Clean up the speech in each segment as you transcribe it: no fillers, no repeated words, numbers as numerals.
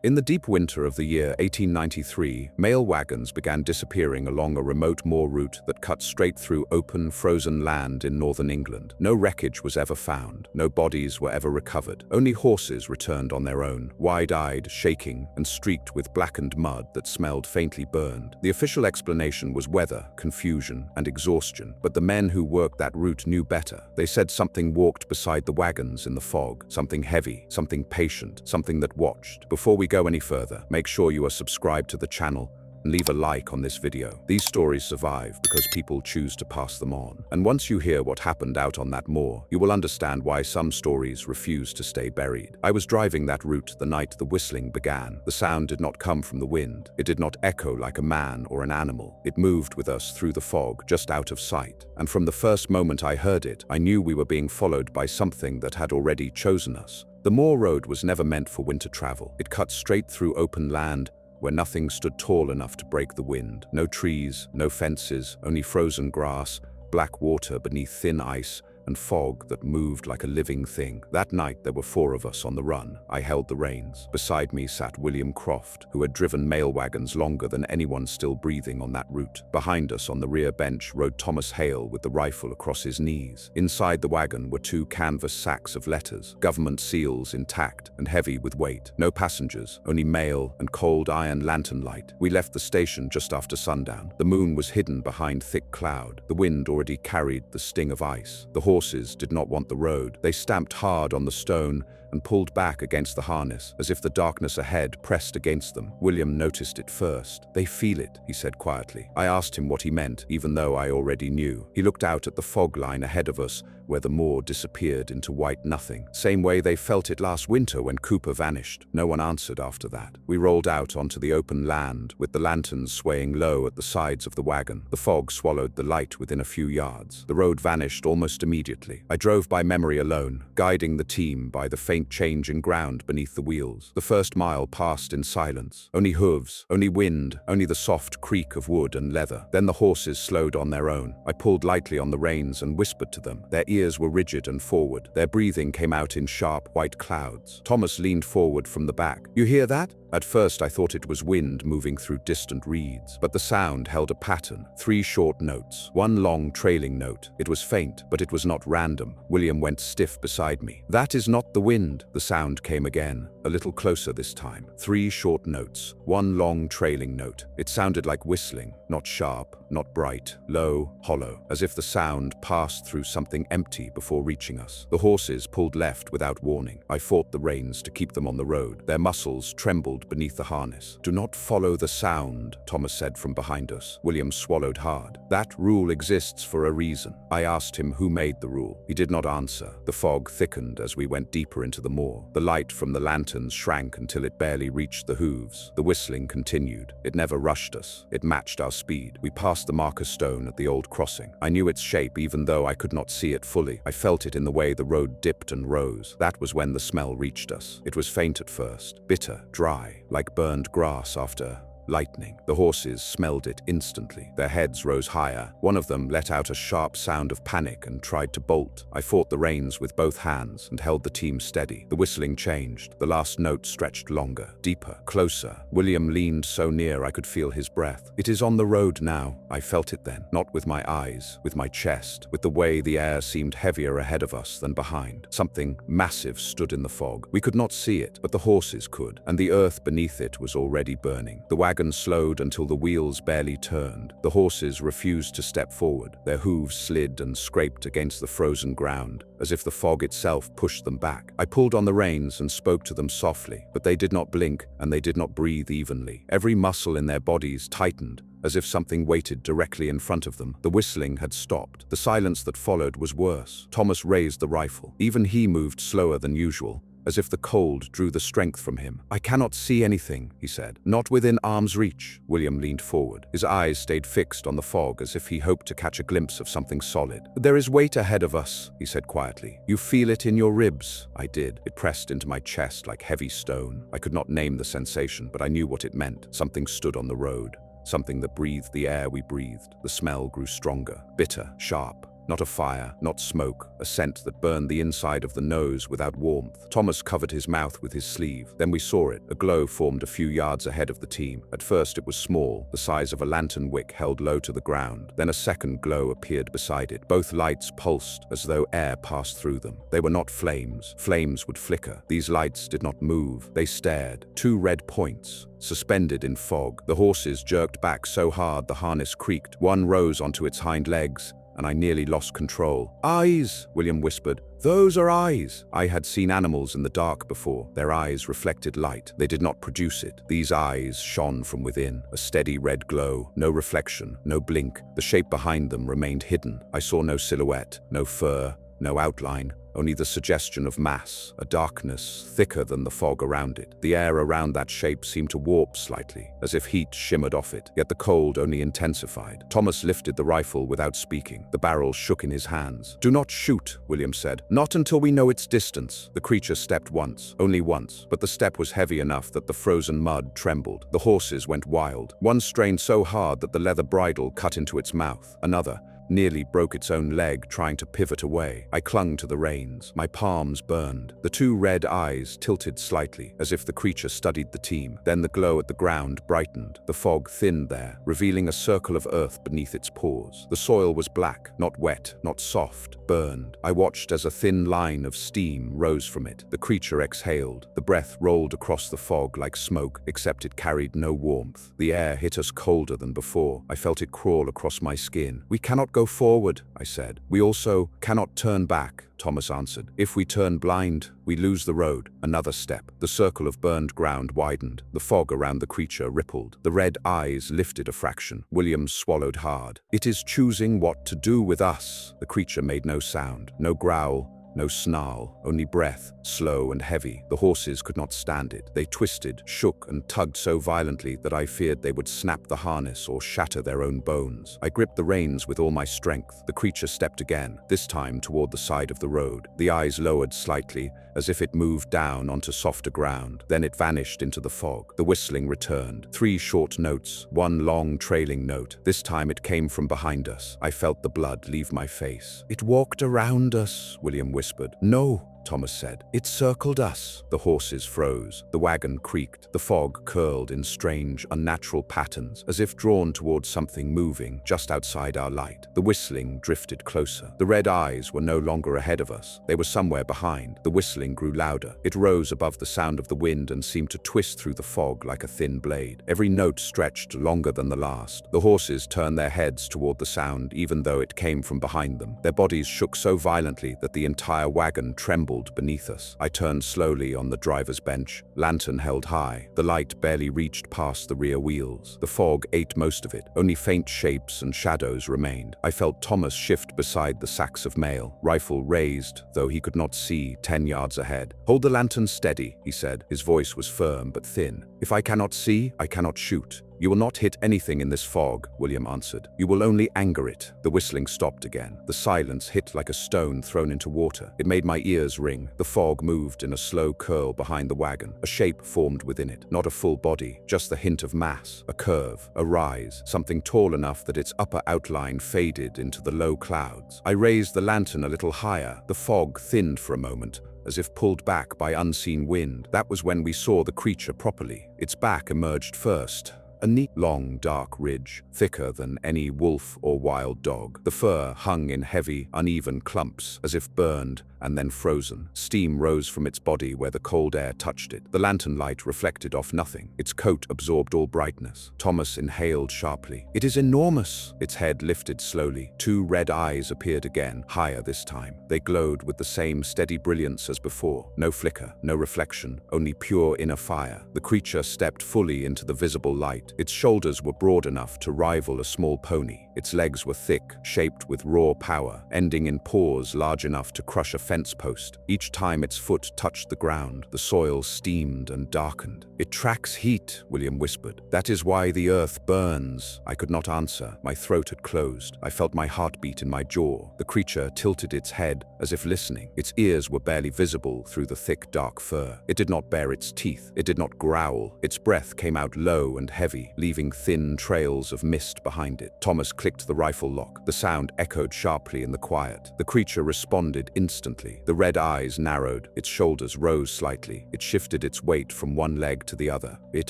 In the deep winter of the year 1893, mail wagons began disappearing along a remote moor route that cut straight through open, frozen land in northern England. No wreckage was ever found, no bodies were ever recovered. Only horses returned on their own, wide-eyed, shaking, and streaked with blackened mud that smelled faintly burned. The official explanation was weather, confusion, and exhaustion, but the men who worked that route knew better. They said something walked beside the wagons in the fog, something heavy, something patient, something that watched. Before we go any further, make sure you are subscribed to the channel and leave a like on this video. These stories survive because people choose to pass them on. And once you hear what happened out on that moor, you will understand why some stories refuse to stay buried. I was driving that route the night the whistling began. The sound did not come from the wind. It did not echo like a man or an animal. It moved with us through the fog, just out of sight. And from the first moment I heard it, I knew we were being followed by something that had already chosen us. The moor road was never meant for winter travel. It cut straight through open land where nothing stood tall enough to break the wind. No trees, no fences, only frozen grass, black water beneath thin ice, and fog that moved like a living thing. That night there were 4 of us on the run. I held the reins. Beside me sat William Croft, who had driven mail wagons longer than anyone still breathing on that route. Behind us on the rear bench rode Thomas Hale with the rifle across his knees. Inside the wagon were 2 canvas sacks of letters, government seals intact and heavy with weight. No passengers, only mail and cold iron lantern light. We left the station just after sundown. The moon was hidden behind thick cloud. The wind already carried the sting of ice. The horses did not want the road. They stamped hard on the stone and pulled back against the harness, as if the darkness ahead pressed against them. William noticed it first. "They feel it," he said quietly. I asked him what he meant, even though I already knew. He looked out at the fog line ahead of us, where the moor disappeared into white nothing. Same way they felt it last winter when Cooper vanished. No one answered after that. We rolled out onto the open land, with the lanterns swaying low at the sides of the wagon. The fog swallowed the light within a few yards. The road vanished almost immediately. I drove by memory alone, guiding the team by the faint change in ground beneath the wheels. The first mile passed in silence. Only hooves, only wind, only the soft creak of wood and leather. Then the horses slowed on their own. I pulled lightly on the reins and whispered to them. Their ears were rigid and forward. Their breathing came out in sharp white clouds. Thomas leaned forward from the back. "You hear that?" At first I thought it was wind moving through distant reeds, but the sound held a pattern. 3 short notes, 1 long trailing note. It was faint, but it was not random. William went stiff beside me. "That is not the wind." The sound came again, a little closer this time. 3 short notes, 1 long trailing note. It sounded like whistling, not sharp, not bright, low, hollow, as if the sound passed through something empty before reaching us. The horses pulled left without warning. I fought the reins to keep them on the road. Their muscles trembled beneath the harness. "Do not follow the sound," Thomas said from behind us. William swallowed hard. "That rule exists for a reason." I asked him who made the rule. He did not answer. The fog thickened as we went deeper into the moor. The light from the lanterns shrank until it barely reached the hooves. The whistling continued. It never rushed us. It matched our speed. We passed the marker stone at the old crossing. I knew its shape even though I could not see it fully. I felt it in the way the road dipped and rose. That was when the smell reached us. It was faint at first, bitter, dry, like burned grass after lightning. The horses smelled it instantly. Their heads rose higher. One of them let out a sharp sound of panic and tried to bolt. I fought the reins with both hands and held the team steady. The whistling changed. The last note stretched longer, deeper, closer. William leaned so near I could feel his breath. "It is on the road now." I felt it then, not with my eyes, with my chest, with the way the air seemed heavier ahead of us than behind. Something massive stood in the fog. We could not see it, but the horses could, and the earth beneath it was already burning. The wagon slowed until the wheels barely turned. The horses refused to step forward. Their hooves slid and scraped against the frozen ground, as if the fog itself pushed them back. I pulled on the reins and spoke to them softly, but they did not blink and they did not breathe evenly. Every muscle in their bodies tightened, as if something waited directly in front of them. The whistling had stopped. The silence that followed was worse. Thomas raised the rifle. Even he moved slower than usual, as if the cold drew the strength from him. "I cannot see anything," he said. "Not within arm's reach." William leaned forward. His eyes stayed fixed on the fog as if he hoped to catch a glimpse of something solid. "But there is weight ahead of us," he said quietly. "You feel it in your ribs." I did. It pressed into my chest like heavy stone. I could not name the sensation, but I knew what it meant. Something stood on the road. Something that breathed the air we breathed. The smell grew stronger, bitter, sharp. Not a fire, not smoke, a scent that burned the inside of the nose without warmth. Thomas covered his mouth with his sleeve. Then we saw it. A glow formed a few yards ahead of the team. At first it was small, the size of a lantern wick held low to the ground. Then a second glow appeared beside it. Both lights pulsed as though air passed through them. They were not flames. Flames would flicker. These lights did not move. They stared. Two red points, suspended in fog. The horses jerked back so hard the harness creaked. One rose onto its hind legs, and I nearly lost control. "Eyes," William whispered. "Those are eyes." I had seen animals in the dark before. Their eyes reflected light. They did not produce it. These eyes shone from within, a steady red glow, no reflection, no blink. The shape behind them remained hidden. I saw no silhouette, no fur, no outline. Only the suggestion of mass, a darkness thicker than the fog around it. The air around that shape seemed to warp slightly, as if heat shimmered off it, yet the cold only intensified. Thomas lifted the rifle without speaking. The barrel shook in his hands. "Do not shoot," William said. "Not until we know its distance." The creature stepped once, only once, but the step was heavy enough that the frozen mud trembled. The horses went wild. One strained so hard that the leather bridle cut into its mouth. Another nearly broke its own leg trying to pivot away. I clung to the reins. My palms burned. The two red eyes tilted slightly, as if the creature studied the team. Then the glow at the ground brightened. The fog thinned there, revealing a circle of earth beneath its paws. The soil was black, not wet, not soft, burned. I watched as a thin line of steam rose from it. The creature exhaled. The breath rolled across the fog like smoke, except it carried no warmth. The air hit us colder than before. I felt it crawl across my skin. "We cannot go forward," I said. "We also cannot turn back," Thomas answered. "If we turn blind, we lose the road." Another step. The circle of burned ground widened. The fog around the creature rippled. The red eyes lifted a fraction. William swallowed hard. "It is choosing what to do with us." The creature made no sound, no growl, no snarl, only breath, slow and heavy. The horses could not stand it. They twisted, shook, and tugged so violently that I feared they would snap the harness or shatter their own bones. I gripped the reins with all my strength. The creature stepped again, this time toward the side of the road. The eyes lowered slightly, as if it moved down onto softer ground. Then it vanished into the fog. The whistling returned. 3 short notes, 1 long trailing note. This time it came from behind us. I felt the blood leave my face. "It walked around us," William whispered. "No," Thomas said. "It circled us." The horses froze. The wagon creaked. The fog curled in strange, unnatural patterns, as if drawn towards something moving just outside our light. The whistling drifted closer. The red eyes were no longer ahead of us. They were somewhere behind. The whistling grew louder. It rose above the sound of the wind and seemed to twist through the fog like a thin blade. Every note stretched longer than the last. The horses turned their heads toward the sound, even though it came from behind them. Their bodies shook so violently that the entire wagon trembled beneath us. I turned slowly on the driver's bench, lantern held high. The light barely reached past the rear wheels. The fog ate most of it. Only faint shapes and shadows remained. I felt Thomas shift beside the sacks of mail, rifle raised, though he could not see 10 yards ahead. "Hold the lantern steady," he said. His voice was firm but thin. "If I cannot see, I cannot shoot." "You will not hit anything in this fog," William answered. "You will only anger it." The whistling stopped again. The silence hit like a stone thrown into water. It made my ears ring. The fog moved in a slow curl behind the wagon. A shape formed within it. Not a full body, just the hint of mass. A curve, a rise, something tall enough that its upper outline faded into the low clouds. I raised the lantern a little higher. The fog thinned for a moment, as if pulled back by unseen wind. That was when we saw the creature properly. Its back emerged first. A neat, long, dark ridge, thicker than any wolf or wild dog. The fur hung in heavy, uneven clumps, as if burned and then frozen. Steam rose from its body where the cold air touched it. The lantern light reflected off nothing. Its coat absorbed all brightness. Thomas inhaled sharply. "It is enormous." Its head lifted slowly. 2 red eyes appeared again, higher this time. They glowed with the same steady brilliance as before. No flicker, no reflection, only pure inner fire. The creature stepped fully into the visible light. Its shoulders were broad enough to rival a small pony. Its legs were thick, shaped with raw power, ending in paws large enough to crush a fence post. Each time its foot touched the ground, the soil steamed and darkened. "It tracks heat," William whispered. "That is why the earth burns." I could not answer. My throat had closed. I felt my heartbeat in my jaw. The creature tilted its head, as if listening. Its ears were barely visible through the thick, dark fur. It did not bare its teeth. It did not growl. Its breath came out low and heavy, leaving thin trails of mist behind it. Thomas clicked clicked the rifle lock. The sound echoed sharply in the quiet. The creature responded instantly. The red eyes narrowed, its shoulders rose slightly. It shifted its weight from one leg to the other. "It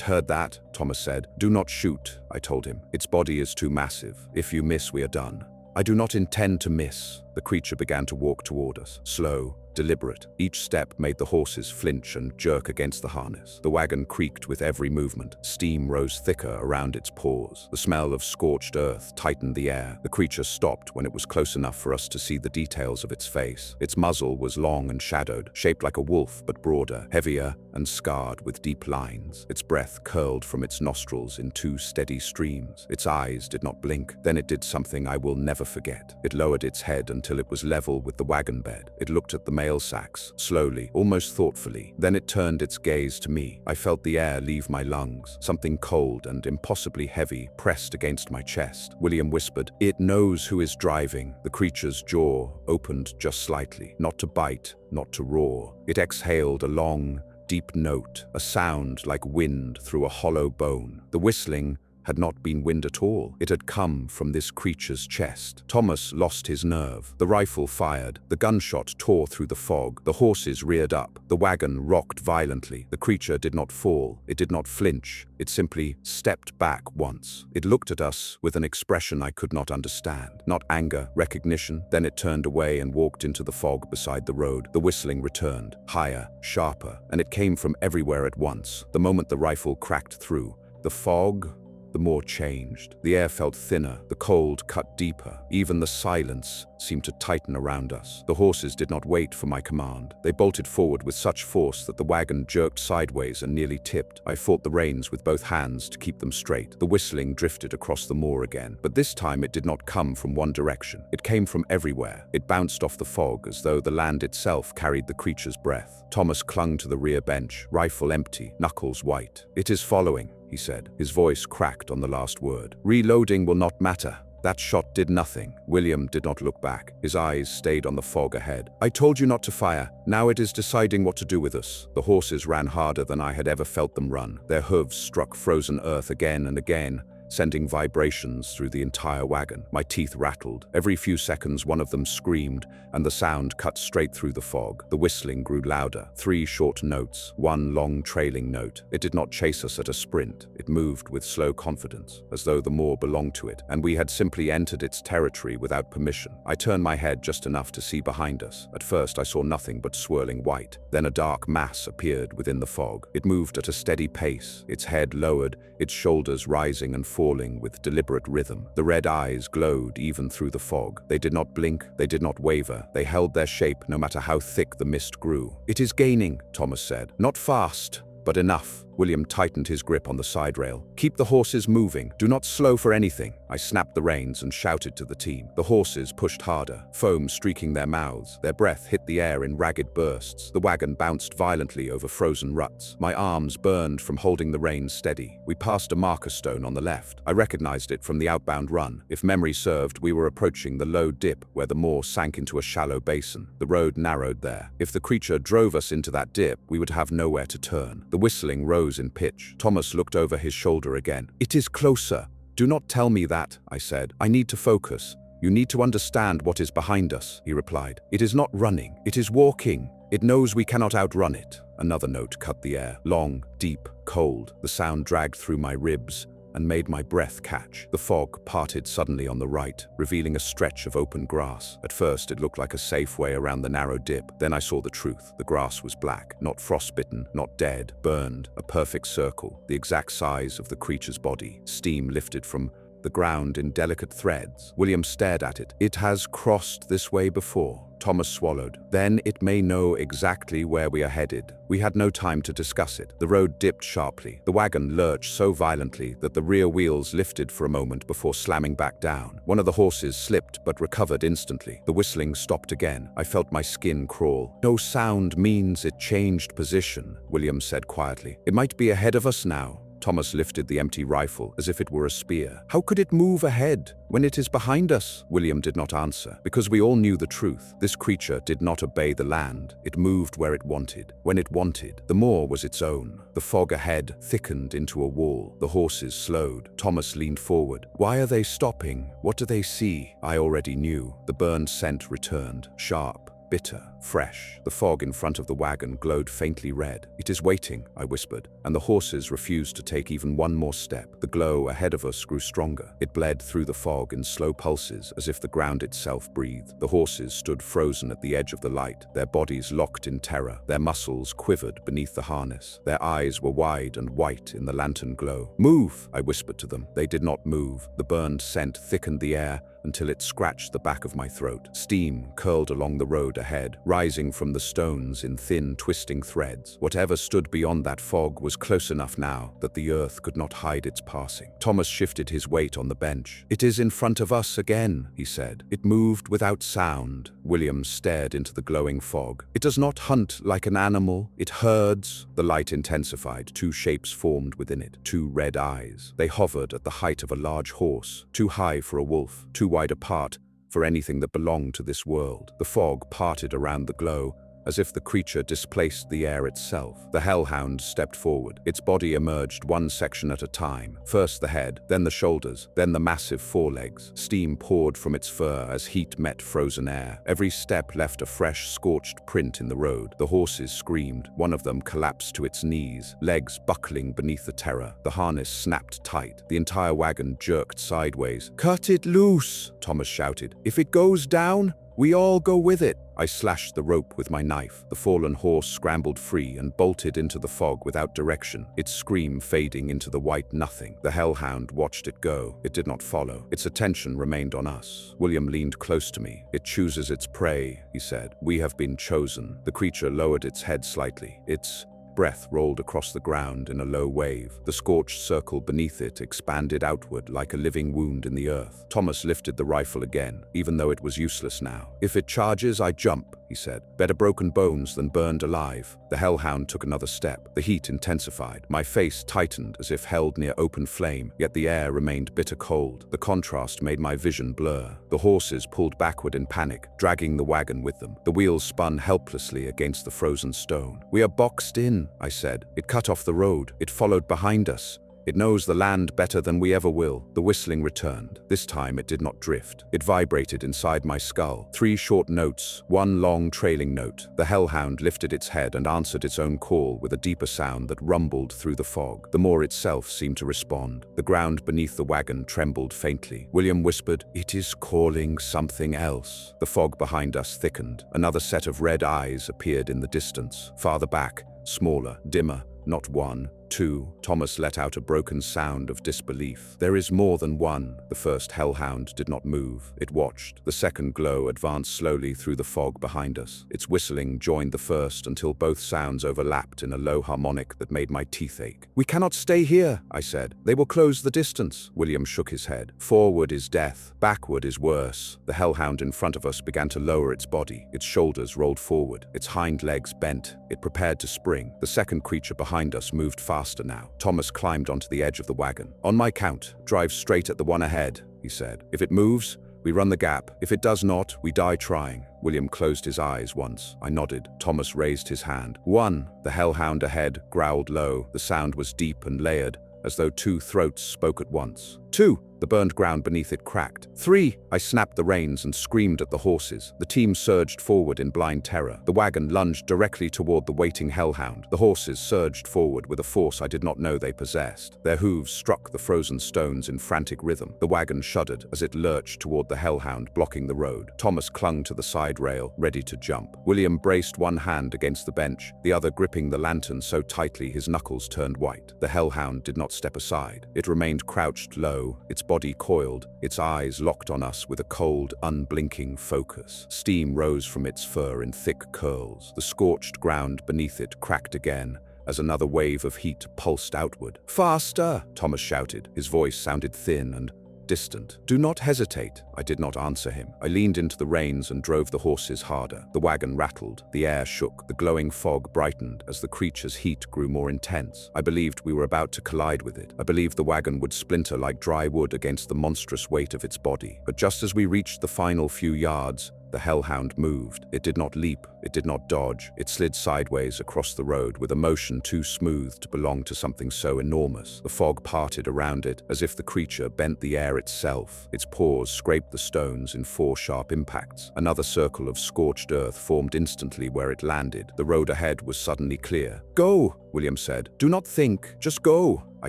heard that," Thomas said. "Do not shoot," I told him. "Its body is too massive. If you miss, we are done." "I do not intend to miss." The creature began to walk toward us, slow, deliberate. Each step made the horses flinch and jerk against the harness. The wagon creaked with every movement. Steam rose thicker around its paws. The smell of scorched earth tightened the air. The creature stopped when it was close enough for us to see the details of its face. Its muzzle was long and shadowed, shaped like a wolf but broader, heavier and scarred with deep lines. Its breath curled from its nostrils in two steady streams. Its eyes did not blink. Then it did something I will never forget. It lowered its head until it was level with the wagon bed. It looked at the mail sacks, slowly, almost thoughtfully. Then it turned its gaze to me. I felt the air leave my lungs. Something cold and impossibly heavy pressed against my chest. William whispered, "It knows who is driving." The creature's jaw opened just slightly, not to bite, not to roar. It exhaled a long, deep note, a sound like wind through a hollow bone. The whistling had not been wind at all. It had come from this creature's chest. Thomas lost his nerve. The rifle fired. The gunshot tore through the fog. The horses reared up. The wagon rocked violently. The creature did not fall. It did not flinch. It simply stepped back once. It looked at us with an expression I could not understand. Not anger, recognition. Then it turned away and walked into the fog beside the road. The whistling returned, higher, sharper, and it came from everywhere at once. The moment the rifle cracked through, the fog, the Moor changed. The air felt thinner, the cold cut deeper. Even the silence seemed to tighten around us. The horses did not wait for my command. They bolted forward with such force that the wagon jerked sideways and nearly tipped. I fought the reins with both hands to keep them straight. The whistling drifted across the moor again, but this time it did not come from one direction. It came from everywhere. It bounced off the fog as though the land itself carried the creature's breath. Thomas clung to the rear bench, rifle empty, knuckles white. "It is following," he said. His voice cracked on the last word. "Reloading will not matter. That shot did nothing." William did not look back. His eyes stayed on the fog ahead. "I told you not to fire. Now it is deciding what to do with us." The horses ran harder than I had ever felt them run. Their hooves struck frozen earth again and again, sending vibrations through the entire wagon. My teeth rattled. Every few seconds one of them screamed, and the sound cut straight through the fog. The whistling grew louder. 3 short notes, one long trailing note. It did not chase us at a sprint. It moved with slow confidence, as though the moor belonged to it, and we had simply entered its territory without permission. I turned my head just enough to see behind us. At first I saw nothing but swirling white. Then a dark mass appeared within the fog. It moved at a steady pace, its head lowered, its shoulders rising and falling with deliberate rhythm. The red eyes glowed even through the fog. They did not blink, they did not waver. They held their shape no matter how thick the mist grew. "It is gaining," Thomas said. "Not fast, but enough." William tightened his grip on the side rail. "Keep the horses moving. Do not slow for anything." I snapped the reins and shouted to the team. The horses pushed harder, foam streaking their mouths. Their breath hit the air in ragged bursts. The wagon bounced violently over frozen ruts. My arms burned from holding the reins steady. We passed a marker stone on the left. I recognized it from the outbound run. If memory served, we were approaching the low dip where the moor sank into a shallow basin. The road narrowed there. If the creature drove us into that dip, we would have nowhere to turn. The whistling rose in pitch. Thomas looked over his shoulder again. "It is closer." "Do not tell me that," I said. "I need to focus. You need to understand what is behind us," he replied. "It is not running. It is walking. It knows we cannot outrun it." Another note cut the air. Long, deep, cold. The sound dragged through my ribs and made my breath catch. The fog parted suddenly on the right, revealing a stretch of open grass. At first, it looked like a safe way around the narrow dip. Then I saw the truth. The grass was black, not frostbitten, not dead, burned, a perfect circle, the exact size of the creature's body. Steam lifted from the ground in delicate threads. William stared at it. "It has crossed this way before." Thomas swallowed. "Then it may know exactly where we are headed." We had no time to discuss it. The road dipped sharply. The wagon lurched so violently that the rear wheels lifted for a moment before slamming back down. One of the horses slipped but recovered instantly. The whistling stopped again. I felt my skin crawl. "No sound means it changed position," William said quietly. "It might be ahead of us now. Thomas lifted the empty rifle as if it were a spear. How could it move ahead when it is behind us? William did not answer, because we all knew the truth. This creature did not obey the land. It moved where it wanted, when it wanted. The moor was its own. The fog ahead thickened into a wall. The horses slowed. Thomas leaned forward. Why are they stopping? What do they see? I already knew. The burned scent returned, sharp, bitter, fresh. The fog in front of the wagon glowed faintly red. It is waiting, I whispered, and the horses refused to take even one more step. The glow ahead of us grew stronger. It bled through the fog in slow pulses, as if the ground itself breathed. The horses stood frozen at the edge of the light, their bodies locked in terror. Their muscles quivered beneath the harness. Their eyes were wide and white in the lantern glow. Move, I whispered to them. They did not move. The burned scent thickened the air until it scratched the back of my throat. Steam curled along the road ahead, rising from the stones in thin, twisting threads. Whatever stood beyond that fog was close enough now that the earth could not hide its passing. Thomas shifted his weight on the bench. It is in front of us again, he said. It moved without sound. William stared into the glowing fog. It does not hunt like an animal. It herds. The light intensified. Two shapes formed within it. Two red eyes. They hovered at the height of a large horse, too high for a wolf, too wide apart for anything that belonged to this world. The fog parted around the glow, as if the creature displaced the air itself. The Hellhound stepped forward. Its body emerged one section at a time. First the head, then the shoulders, then the massive forelegs. Steam poured from its fur as heat met frozen air. Every step left a fresh, scorched print in the road. The horses screamed. One of them collapsed to its knees, legs buckling beneath the terror. The harness snapped tight. The entire wagon jerked sideways. "Cut it loose!" Thomas shouted. "If it goes down, we all go with it." I slashed the rope with my knife. The fallen horse scrambled free and bolted into the fog without direction, its scream fading into the white nothing. The Hellhound watched it go. It did not follow. Its attention remained on us. William leaned close to me. "It chooses its prey," he said. "We have been chosen." The creature lowered its head slightly. Its breath rolled across the ground in a low wave. The scorched circle beneath it expanded outward like a living wound in the earth. Thomas lifted the rifle again, even though it was useless now. "If it charges, I jump," he said. "Better broken bones than burned alive." The Hellhound took another step. The heat intensified. My face tightened as if held near open flame, yet the air remained bitter cold. The contrast made my vision blur. The horses pulled backward in panic, dragging the wagon with them. The wheels spun helplessly against the frozen stone. "We are boxed in," I said. "It cut off the road. It followed behind us. It knows the land better than we ever will." The whistling returned. This time it did not drift. It vibrated inside my skull. 3 short notes, one long trailing note. The Hellhound lifted its head and answered its own call with a deeper sound that rumbled through the fog. The moor itself seemed to respond. The ground beneath the wagon trembled faintly. William whispered, "It is calling something else." The fog behind us thickened. Another set of red eyes appeared in the distance. Farther back, smaller, dimmer, not 1, 2. Thomas let out a broken sound of disbelief. "There is more than one." The first Hellhound did not move. It watched. The second glow advanced slowly through the fog behind us. Its whistling joined the first until both sounds overlapped in a low harmonic that made my teeth ache. "We cannot stay here," I said. "They will close the distance." William shook his head. "Forward is death. Backward is worse." The Hellhound in front of us began to lower its body. Its shoulders rolled forward. Its hind legs bent. It prepared to spring. The second creature behind us moved faster now. Thomas climbed onto the edge of the wagon. "On my count, drive straight at the one ahead," he said. "If it moves, we run the gap. If it does not, we die trying." William closed his eyes once. I nodded. Thomas raised his hand. 1. The Hellhound ahead growled low. The sound was deep and layered, as though 2 throats spoke at once. 2. The burned ground beneath it cracked. 3. I snapped the reins and screamed at the horses. The team surged forward in blind terror. The wagon lunged directly toward the waiting Hellhound. The horses surged forward with a force I did not know they possessed. Their hooves struck the frozen stones in frantic rhythm. The wagon shuddered as it lurched toward the Hellhound, blocking the road. Thomas clung to the side rail, ready to jump. William braced one hand against the bench, the other gripping the lantern so tightly his knuckles turned white. The Hellhound did not step aside. It remained crouched low, its body coiled, its eyes locked on us with a cold, unblinking focus. Steam rose from its fur in thick curls. The scorched ground beneath it cracked again as another wave of heat pulsed outward. "Faster!" Thomas shouted. His voice sounded thin and distant. Do not hesitate. I did not answer him. I leaned into the reins and drove the horses harder. The wagon rattled, the air shook, the glowing fog brightened as the creature's heat grew more intense. I believed we were about to collide with it. I believed the wagon would splinter like dry wood against the monstrous weight of its body. But just as we reached the final few yards, the Hellhound moved. It did not leap, it did not dodge. It slid sideways across the road with a motion too smooth to belong to something so enormous. The fog parted around it as if the creature bent the air itself. Its paws scraped the stones in 4 sharp impacts. Another circle of scorched earth formed instantly where it landed. The road ahead was suddenly clear. "Go," William said. "Do not think, just go." I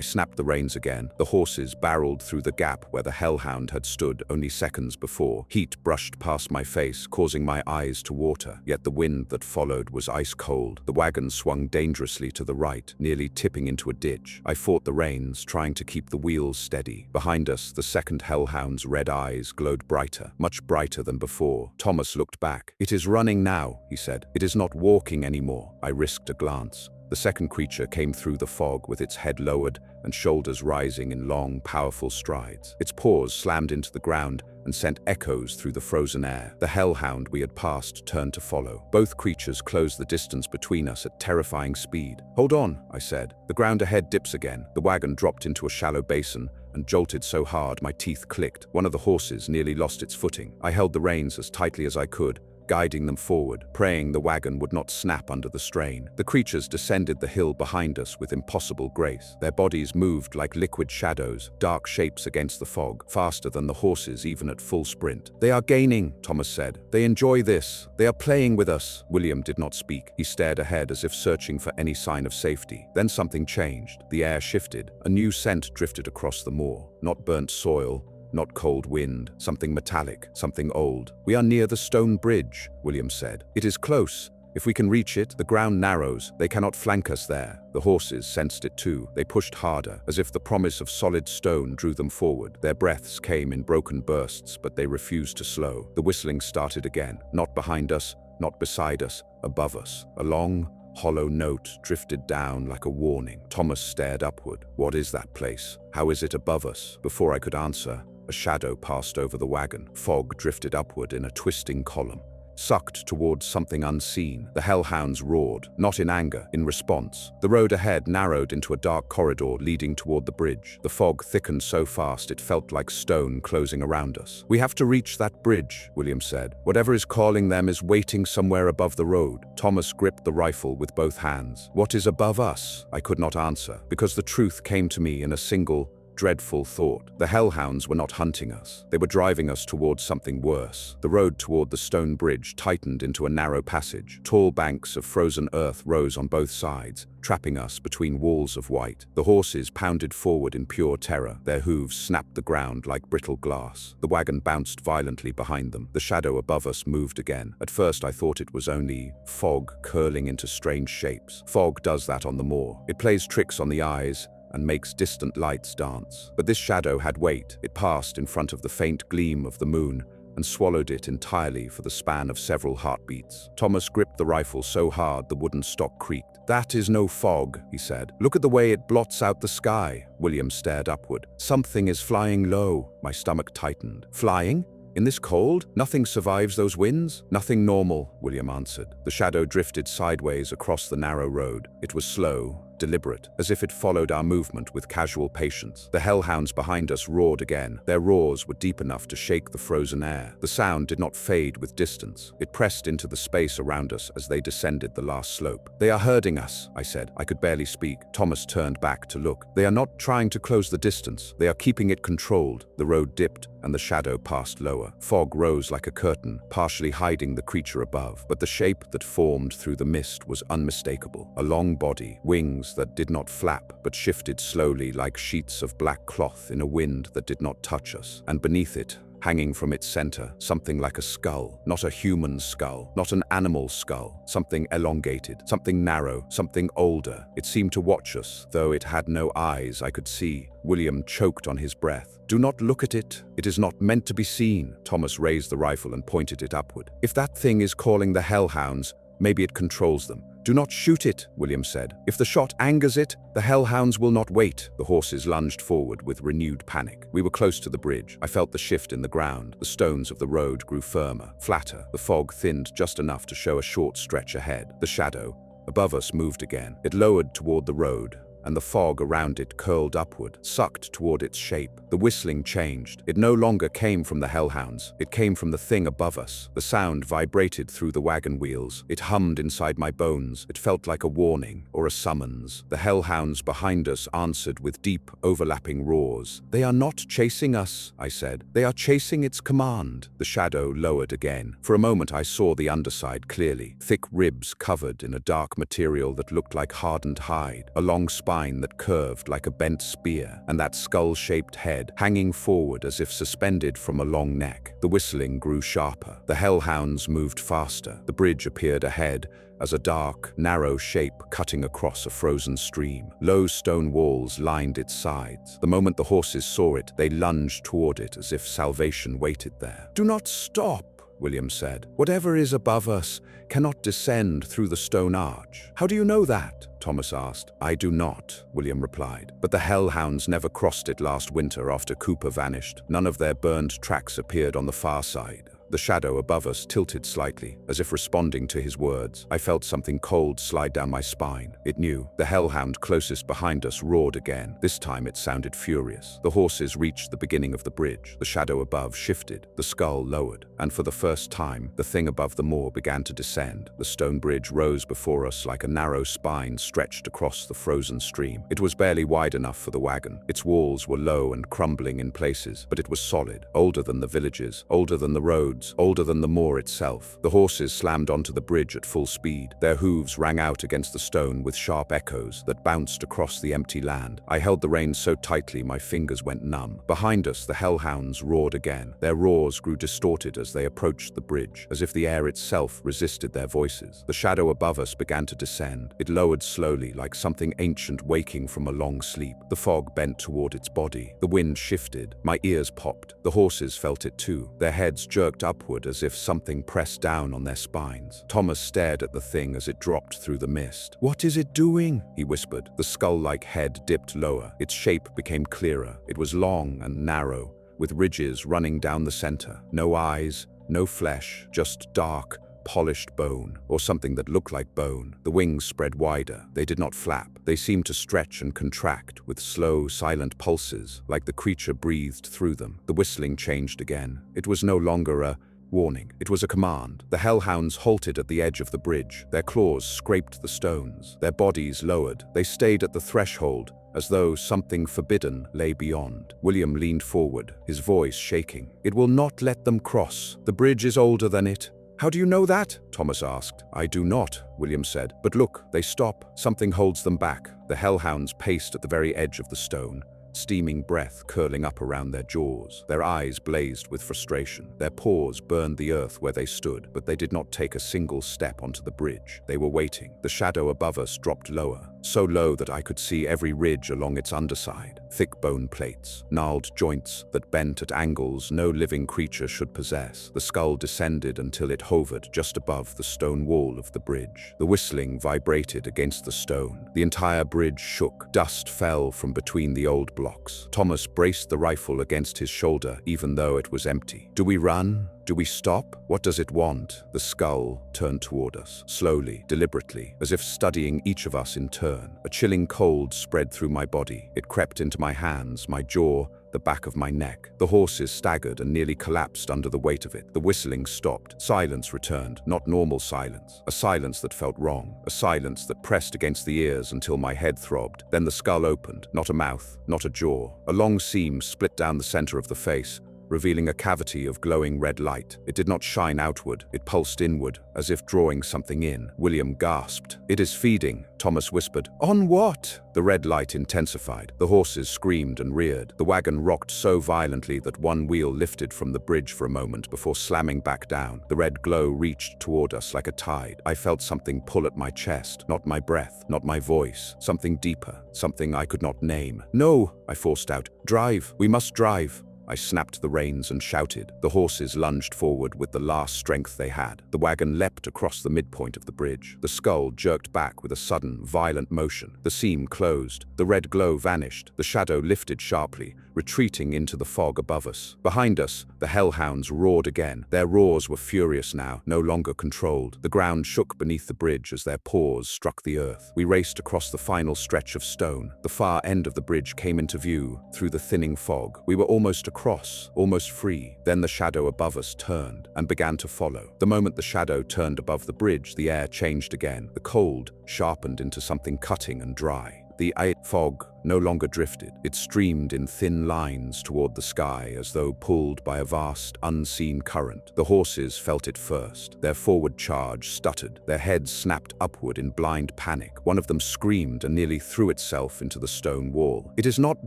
snapped the reins again. The horses barreled through the gap where the Hellhound had stood only seconds before. Heat brushed past my face, causing my eyes to water. Yet the wind that followed was ice cold. The wagon swung dangerously to the right, nearly tipping into a ditch. I fought the reins, trying to keep the wheels steady. Behind us, the second Hellhound's red eyes glowed brighter, much brighter than before. Thomas looked back. "It is running now," he said. "It is not walking anymore." I risked a glance. The second creature came through the fog with its head lowered and shoulders rising in long, powerful strides. Its paws slammed into the ground and sent echoes through the frozen air. The Hellhound we had passed turned to follow. Both creatures closed the distance between us at terrifying speed. "Hold on," I said. The ground ahead dips again. The wagon dropped into a shallow basin and jolted so hard my teeth clicked. One of the horses nearly lost its footing. I held the reins as tightly as I could, guiding them forward, praying the wagon would not snap under the strain. The creatures descended the hill behind us with impossible grace. Their bodies moved like liquid shadows, dark shapes against the fog, faster than the horses even at full sprint. "They are gaining," Thomas said. "They enjoy this. They are playing with us." William did not speak. He stared ahead as if searching for any sign of safety. Then something changed. The air shifted. A new scent drifted across the moor. Not burnt soil, not cold wind, something metallic, something old. "We are near the stone bridge," William said. "It is close. If we can reach it, the ground narrows. They cannot flank us there." The horses sensed it too. They pushed harder, as if the promise of solid stone drew them forward. Their breaths came in broken bursts, but they refused to slow. The whistling started again. Not behind us, not beside us, above us. A long, hollow note drifted down like a warning. Thomas stared upward. "What is that place? How is it above us?" Before I could answer, a shadow passed over the wagon. Fog drifted upward in a twisting column, sucked towards something unseen. The Hellhounds roared, not in anger, in response. The road ahead narrowed into a dark corridor leading toward the bridge. The fog thickened so fast it felt like stone closing around us. "We have to reach that bridge," William said. "Whatever is calling them is waiting somewhere above the road." Thomas gripped the rifle with both hands. "What is above us?" I could not answer, because the truth came to me in a single, dreadful thought. The Hellhounds were not hunting us. They were driving us towards something worse. The road toward the stone bridge tightened into a narrow passage. Tall banks of frozen earth rose on both sides, trapping us between walls of white. The horses pounded forward in pure terror. Their hooves snapped the ground like brittle glass. The wagon bounced violently behind them. The shadow above us moved again. At first I thought it was only fog curling into strange shapes. Fog does that on the moor. It plays tricks on the eyes and makes distant lights dance. But this shadow had weight. It passed in front of the faint gleam of the moon and swallowed it entirely for the span of several heartbeats. Thomas gripped the rifle so hard the wooden stock creaked. "That is no fog," he said. "Look at the way it blots out the sky." William stared upward. "Something is flying low." My stomach tightened. "Flying? In this cold? Nothing survives those winds?" "Nothing normal," William answered. The shadow drifted sideways across the narrow road. It was slow, deliberate, as if it followed our movement with casual patience. The Hellhounds behind us roared again. Their roars were deep enough to shake the frozen air. The sound did not fade with distance. It pressed into the space around us as they descended the last slope. "They are herding us," I said. I could barely speak. Thomas turned back to look. "They are not trying to close the distance. They are keeping it controlled." The road dipped, and the shadow passed lower. Fog rose like a curtain, partially hiding the creature above. But the shape that formed through the mist was unmistakable. A long body, wings that did not flap, but shifted slowly like sheets of black cloth in a wind that did not touch us. And beneath it, hanging from its center, something like a skull. Not a human skull, not an animal skull. Something elongated, something narrow, something older. It seemed to watch us, though it had no eyes I could see. William choked on his breath. "Do not look at it. It is not meant to be seen." Thomas raised the rifle and pointed it upward. "If that thing is calling the Hellhounds, maybe it controls them. "Do not shoot it," William said. "If the shot angers it, the hellhounds will not wait." The horses lunged forward with renewed panic. We were close to the bridge. I felt the shift in the ground. The stones of the road grew firmer, flatter. The fog thinned just enough to show a short stretch ahead. The shadow above us moved again. It lowered toward the road, and the fog around it curled upward, sucked toward its shape. The whistling changed. It no longer came from the hellhounds. It came from the thing above us. The sound vibrated through the wagon wheels. It hummed inside my bones. It felt like a warning or a summons. The hellhounds behind us answered with deep, overlapping roars. "They are not chasing us," I said. "They are chasing its command." The shadow lowered again. For a moment I saw the underside clearly. Thick ribs covered in a dark material that looked like hardened hide. A long spine that curved like a bent spear, and that skull-shaped head hanging forward as if suspended from a long neck. The whistling grew sharper. The hellhounds moved faster. The bridge appeared ahead as a dark, narrow shape cutting across a frozen stream. Low stone walls lined its sides. The moment the horses saw it, they lunged toward it as if salvation waited there. "Do not stop," William said. "Whatever is above us cannot descend through the stone arch." "How do you know that?" Thomas asked. "I do not," William replied. "But the hellhounds never crossed it last winter after Cooper vanished. None of their burned tracks appeared on the far side." The shadow above us tilted slightly, as if responding to his words. I felt something cold slide down my spine. It knew. The hellhound closest behind us roared again. This time it sounded furious. The horses reached the beginning of the bridge. The shadow above shifted. The skull lowered. And for the first time, the thing above the moor began to descend. The stone bridge rose before us like a narrow spine stretched across the frozen stream. It was barely wide enough for the wagon. Its walls were low and crumbling in places, but it was solid, older than the villages, older than the roads, older than the moor itself. The horses slammed onto the bridge at full speed. Their hooves rang out against the stone with sharp echoes that bounced across the empty land. I held the reins so tightly my fingers went numb. Behind us, the hellhounds roared again. Their roars grew distorted as they approached the bridge, as if the air itself resisted their voices. The shadow above us began to descend. It lowered slowly, like something ancient waking from a long sleep. The fog bent toward its body. The wind shifted. My ears popped. The horses felt it too. Their heads jerked upward as if something pressed down on their spines. Thomas stared at the thing as it dropped through the mist. "What is it doing?" he whispered. The skull-like head dipped lower. Its shape became clearer. It was long and narrow, with ridges running down the center. No eyes, no flesh, just dark, polished bone, or something that looked like bone. The wings spread wider. They did not flap. They seemed to stretch and contract with slow, silent pulses, like the creature breathed through them. The whistling changed again. It was no longer a warning. It was a command. The hellhounds halted at the edge of the bridge. Their claws scraped the stones. Their bodies lowered. They stayed at the threshold, as though something forbidden lay beyond. William leaned forward, his voice shaking. "It will not let them cross. The bridge is older than it." "How do you know that?" Thomas asked. "I do not," William said. "But look, they stop. Something holds them back." The hellhounds paced at the very edge of the stone, steaming breath curling up around their jaws. Their eyes blazed with frustration. Their paws burned the earth where they stood, but they did not take a single step onto the bridge. They were waiting. The shadow above us dropped lower, so low that I could see every ridge along its underside. Thick bone plates, gnarled joints that bent at angles no living creature should possess. The skull descended until it hovered just above the stone wall of the bridge. The whistling vibrated against the stone. The entire bridge shook. Dust fell from between the old blocks. Thomas braced the rifle against his shoulder, even though it was empty. "Do we run? Do we stop? What does it want?" The skull turned toward us, slowly, deliberately, as if studying each of us in turn. A chilling cold spread through my body. It crept into my hands, my jaw, the back of my neck. The horses staggered and nearly collapsed under the weight of it. The whistling stopped. Silence returned, not normal silence. A silence that felt wrong. A silence that pressed against the ears until my head throbbed. Then the skull opened. Not a mouth, not a jaw. A long seam split down the center of the face, revealing a cavity of glowing red light. It did not shine outward. It pulsed inward, as if drawing something in. William gasped. "It is feeding," Thomas whispered. "On what?" The red light intensified. The horses screamed and reared. The wagon rocked so violently that one wheel lifted from the bridge for a moment before slamming back down. The red glow reached toward us like a tide. I felt something pull at my chest. Not my breath, not my voice. Something deeper, something I could not name. "No," I forced out. "Drive. We must drive." I snapped the reins and shouted. The horses lunged forward with the last strength they had. The wagon leapt across the midpoint of the bridge. The skull jerked back with a sudden, violent motion. The seam closed. The red glow vanished. The shadow lifted sharply, retreating into the fog above us. Behind us, the hellhounds roared again. Their roars were furious now, no longer controlled. The ground shook beneath the bridge as their paws struck the earth. We raced across the final stretch of stone. The far end of the bridge came into view through the thinning fog. We were almost across, almost free. Then the shadow above us turned and began to follow. The moment the shadow turned above the bridge, the air changed again. The cold sharpened into something cutting and dry. The fog no longer drifted. It streamed in thin lines toward the sky as though pulled by a vast, unseen current. The horses felt it first. Their forward charge stuttered. Their heads snapped upward in blind panic. One of them screamed and nearly threw itself into the stone wall. "It is not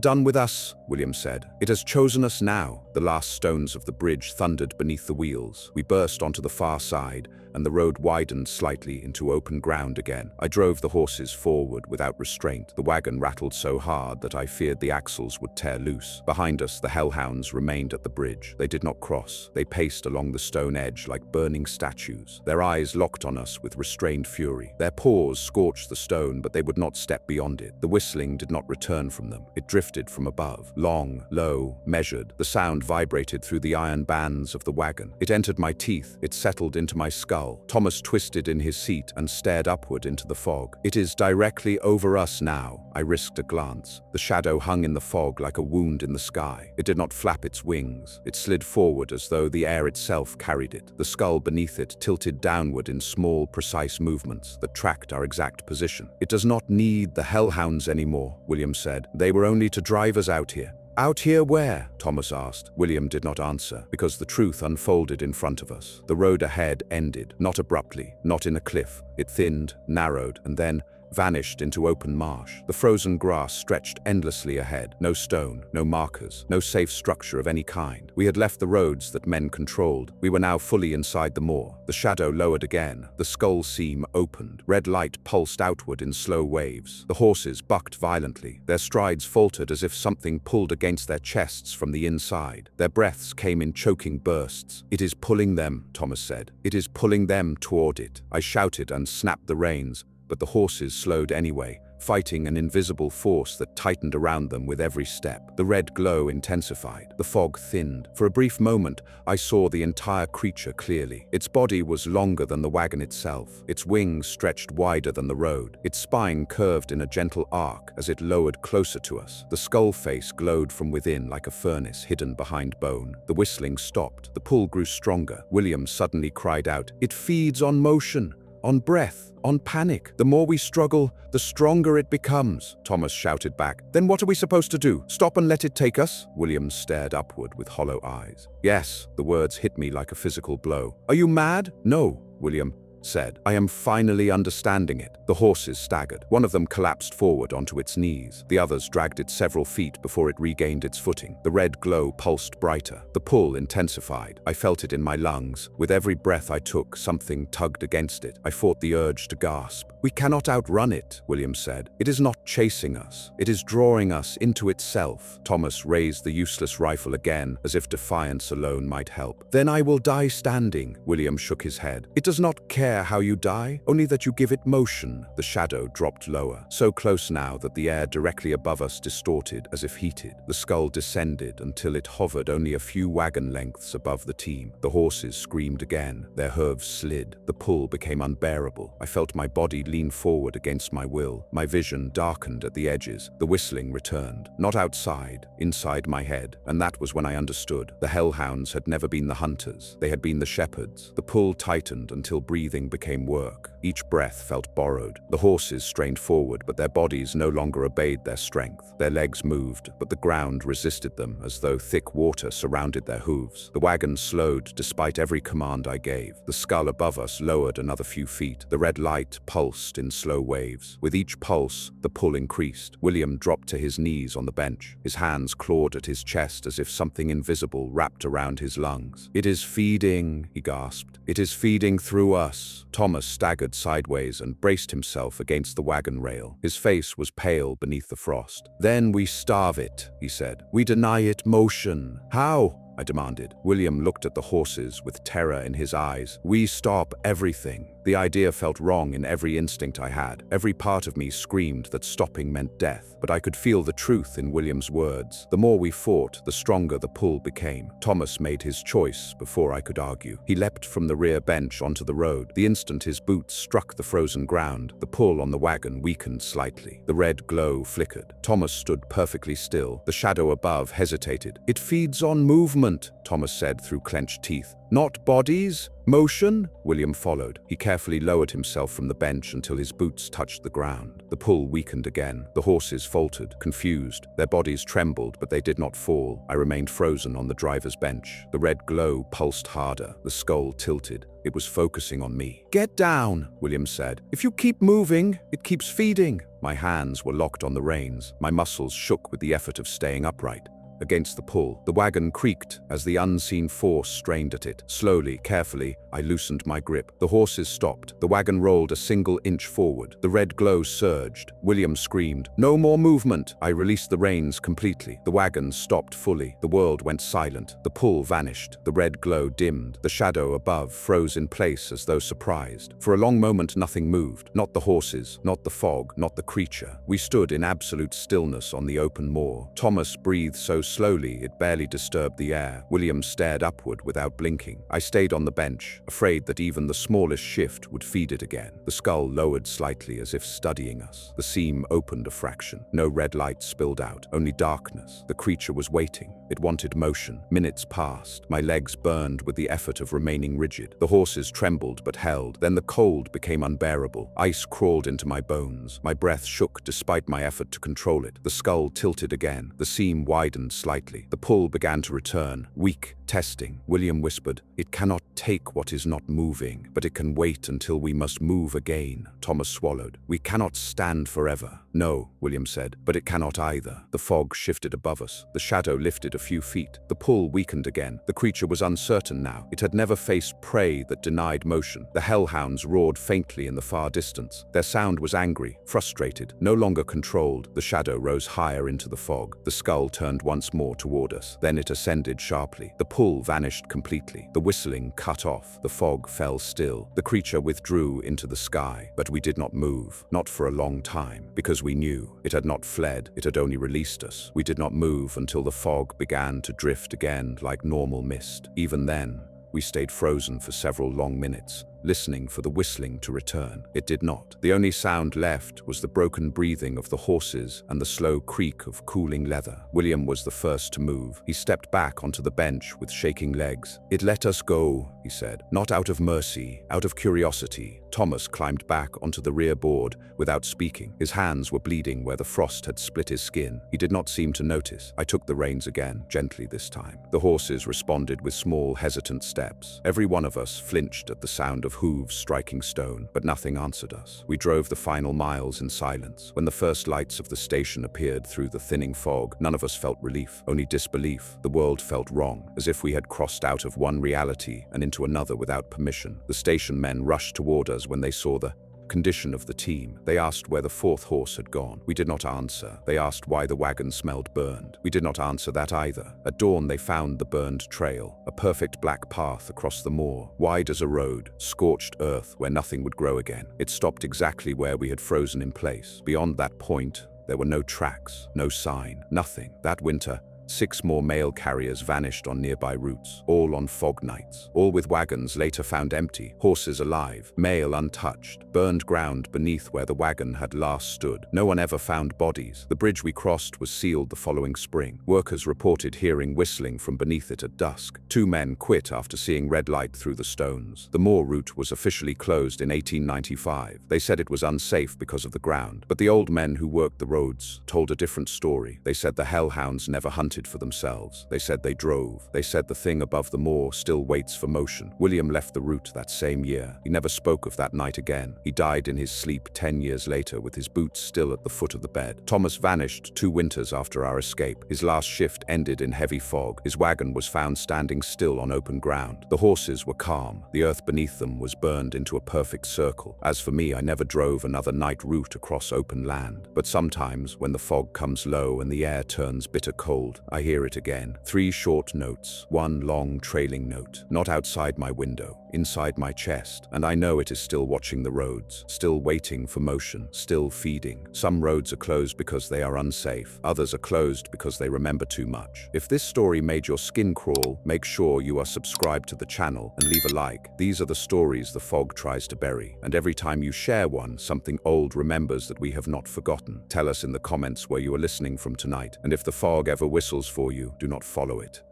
done with us," William said. "It has chosen us now." The last stones of the bridge thundered beneath the wheels. We burst onto the far side, and the road widened slightly into open ground again. I drove the horses forward without restraint. The wagon rattled so hard that I feared the axles would tear loose. Behind us, the hellhounds remained at the bridge. They did not cross. They paced along the stone edge like burning statues. Their eyes locked on us with restrained fury. Their paws scorched the stone, but they would not step beyond it. The whistling did not return from them. It drifted from above. Long, low, measured. The sound vibrated through the iron bands of the wagon. It entered my teeth. It settled into my skull. Thomas twisted in his seat and stared upward into the fog. "It is directly over us now." I risked a glance. The shadow hung in the fog like a wound in the sky. It did not flap its wings. It slid forward as though the air itself carried it. The skull beneath it tilted downward in small, precise movements that tracked our exact position. "It does not need the hellhounds anymore," William said. "They were only to drive us out here." "Out here where?" Thomas asked. William did not answer, because the truth unfolded in front of us. The road ahead ended, not abruptly, not in a cliff. It thinned, narrowed, and then vanished into open marsh. The frozen grass stretched endlessly ahead. No stone, no markers, no safe structure of any kind. We had left the roads that men controlled. We were now fully inside the moor. The shadow lowered again. The skull seam opened. Red light pulsed outward in slow waves. The horses bucked violently. Their strides faltered as if something pulled against their chests from the inside. Their breaths came in choking bursts. "It is pulling them," Thomas said. "It is pulling them toward it." I shouted and snapped the reins, but the horses slowed anyway, fighting an invisible force that tightened around them with every step. The red glow intensified. The fog thinned. For a brief moment, I saw the entire creature clearly. Its body was longer than the wagon itself. Its wings stretched wider than the road. Its spine curved in a gentle arc as it lowered closer to us. The skull face glowed from within like a furnace hidden behind bone. The whistling stopped. The pull grew stronger. William suddenly cried out, "It feeds on motion, on breath, on panic. The more we struggle, the stronger it becomes," Thomas shouted back. "Then what are we supposed to do? Stop and let it take us?" William stared upward with hollow eyes. "Yes," the words hit me like a physical blow. "Are you mad?" "No," William said. "I am finally understanding it." The horses staggered. One of them collapsed forward onto its knees. The others dragged it several feet before it regained its footing. The red glow pulsed brighter. The pull intensified. I felt it in my lungs. With every breath I took, something tugged against it. I fought the urge to gasp. "We cannot outrun it," William said. "It is not chasing us. It is drawing us into itself." Thomas raised the useless rifle again, as if defiance alone might help. "Then I will die standing," William shook his head. "It does not care how you die, only that you give it motion." The shadow dropped lower, so close now that the air directly above us distorted as if heated. The skull descended until it hovered only a few wagon lengths above the team. The horses screamed again. Their hooves slid. The pull became unbearable. I felt my body lean forward against my will. My vision darkened at the edges. The whistling returned. Not outside, inside my head. And that was when I understood. The hellhounds had never been the hunters. They had been the shepherds. The pull tightened until breathing became work. Each breath felt borrowed. The horses strained forward, but their bodies no longer obeyed their strength. Their legs moved, but the ground resisted them as though thick water surrounded their hooves. The wagon slowed despite every command I gave. The skull above us lowered another few feet. The red light pulsed in slow waves. With each pulse, the pull increased. William dropped to his knees on the bench. His hands clawed at his chest as if something invisible wrapped around his lungs. "It is feeding," he gasped. "It is feeding through us." Thomas staggered sideways and braced himself against the wagon rail. His face was pale beneath the frost. "Then we starve it," he said. "We deny it motion." "How?" I demanded. William looked at the horses with terror in his eyes. "We stop everything." The idea felt wrong in every instinct I had. Every part of me screamed that stopping meant death, but I could feel the truth in William's words. The more we fought, the stronger the pull became. Thomas made his choice before I could argue. He leapt from the rear bench onto the road. The instant his boots struck the frozen ground, the pull on the wagon weakened slightly. The red glow flickered. Thomas stood perfectly still. The shadow above hesitated. "It feeds on movement," Thomas said through clenched teeth. "Not bodies? Motion?" William followed. He carefully lowered himself from the bench until his boots touched the ground. The pull weakened again. The horses faltered, confused. Their bodies trembled, but they did not fall. I remained frozen on the driver's bench. The red glow pulsed harder. The skull tilted. It was focusing on me. "Get down," William said. "If you keep moving, it keeps feeding." My hands were locked on the reins. My muscles shook with the effort of staying upright. Against the pull, the wagon creaked as the unseen force strained at it. Slowly, carefully, I loosened my grip. The horses stopped. The wagon rolled a single inch forward. The red glow surged. William screamed, "No more movement!" I released the reins completely. The wagon stopped fully. The world went silent. The pull vanished. The red glow dimmed. The shadow above froze in place as though surprised. For a long moment, nothing moved. Not the horses, not the fog, not the creature. We stood in absolute stillness on the open moor. Thomas breathed so slowly it barely disturbed the air. William stared upward without blinking. I stayed on the bench, afraid that even the smallest shift would feed it again. The skull lowered slightly as if studying us. The seam opened a fraction. No red light spilled out, only darkness. The creature was waiting. It wanted motion. Minutes passed. My legs burned with the effort of remaining rigid. The horses trembled but held. Then the cold became unbearable. Ice crawled into my bones. My breath shook despite my effort to control it. The skull tilted again. The seam widened slightly. The pull began to return. Weak, testing. William whispered, "It cannot take what is not moving, but it can wait until we must move again." Thomas swallowed. "We cannot stand forever." "No," William said, "but it cannot either." The fog shifted above us. The shadow lifted a few feet. The pull weakened again. The creature was uncertain now. It had never faced prey that denied motion. The hellhounds roared faintly in the far distance. Their sound was angry, frustrated, no longer controlled. The shadow rose higher into the fog. The skull turned once more toward us. Then it ascended sharply. The pull vanished completely. The whistling cut off. The fog fell still. The creature withdrew into the sky, but we did not move, not for a long time, because we knew it had not fled, it had only released us. We did not move until the fog began to drift again like normal mist. Even then, we stayed frozen for several long minutes, listening for the whistling to return. It did not. The only sound left was the broken breathing of the horses and the slow creak of cooling leather. William was the first to move. He stepped back onto the bench with shaking legs. "It let us go," he said, "not out of mercy, out of curiosity." Thomas climbed back onto the rear board without speaking. His hands were bleeding where the frost had split his skin. He did not seem to notice. I took the reins again, gently this time. The horses responded with small, hesitant steps. Every one of us flinched at the sound of hooves striking stone, but nothing answered us. We drove the final miles in silence. When the first lights of the station appeared through the thinning fog, none of us felt relief, only disbelief. The world felt wrong, as if we had crossed out of one reality and into another without permission. The station men rushed toward us when they saw the condition of the team. They asked where the fourth horse had gone. We did not answer. They asked why the wagon smelled burned. We did not answer that either. At dawn they found the burned trail, a perfect black path across the moor, wide as a road, scorched earth where nothing would grow again. It stopped exactly where we had frozen in place. Beyond that point, there were no tracks, no sign, nothing. That winter, 6 more mail carriers vanished on nearby routes, all on fog nights, all with wagons later found empty, horses alive, mail untouched, burned ground beneath where the wagon had last stood. No one ever found bodies. The bridge we crossed was sealed the following spring. Workers reported hearing whistling from beneath it at dusk. 2 men quit after seeing red light through the stones. The Moor route was officially closed in 1895. They said it was unsafe because of the ground, but the old men who worked the roads told a different story. They said the hellhounds never hunted hunted for themselves. They said they drove. They said the thing above the moor still waits for motion. William left the route that same year. He never spoke of that night again. He died in his sleep 10 years later with his boots still at the foot of the bed. Thomas vanished 2 winters after our escape. His last shift ended in heavy fog. His wagon was found standing still on open ground. The horses were calm. The earth beneath them was burned into a perfect circle. As for me, I never drove another night route across open land. But sometimes, when the fog comes low and the air turns bitter cold, I hear it again. 3 short notes, 1 long trailing note, not outside my window, inside my chest, and I know it is still watching the roads, still waiting for motion, still feeding. Some roads are closed because they are unsafe. Others are closed because they remember too much. If this story made your skin crawl, make sure you are subscribed to the channel and leave a like. These are the stories the fog tries to bury, and every time you share one, something old remembers that we have not forgotten. Tell us in the comments where you are listening from tonight, and if the fog ever whistles for you, do not follow it.